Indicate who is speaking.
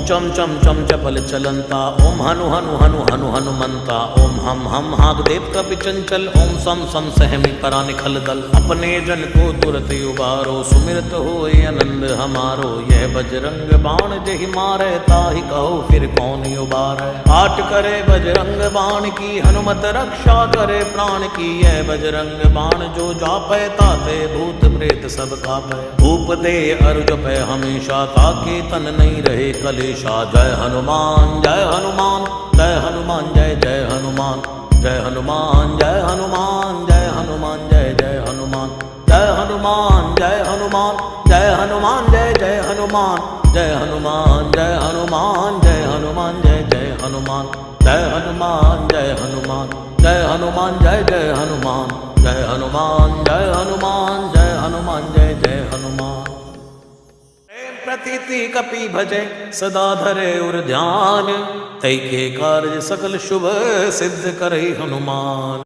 Speaker 1: चम चम चम चपल चलंता, ओम हनु हनु हनु हनु हनुमंता, ओम हम हागदेव कपि चंचल, ओम सम सम सहमी परा निखल दल। अपने जन को तुरत उबारो, सुमिरत होए आनंद हमारो। यह बजरंग बाण जहि मारे, ताहि कहो फिर कौन उबारे। पाठ करे बजरंग बाण की, हनुमत रक्षा करे प्राण की। यह बजरंग बाण जो जापै, ताते भूत प्रेत सब कापै। धूप दे अरु जपै हमेशा, ताके तन नहीं रहे कलेशा। जय हनुमान जय हनुमान जय हनुमान जय जय हनुमान। जय हनुमान जय हनुमान जय हनुमान जय जय हनुमान। जय हनुमान जय हनुमान जय हनुमान जय जय हनुमान। जय हनुमान जय हनुमान जय हनुमान जय जय हनुमान। जय हनुमान जय हनुमान जय हनुमान जय जय हनुमान। जय हनुमान जय हनुमान जय हनुमान जय जय हनुमान। प्रतीति कपि भजे सदा धरे उर ध्यान, तै के कार्य सकल शुभ सिद्ध करे हनुमान।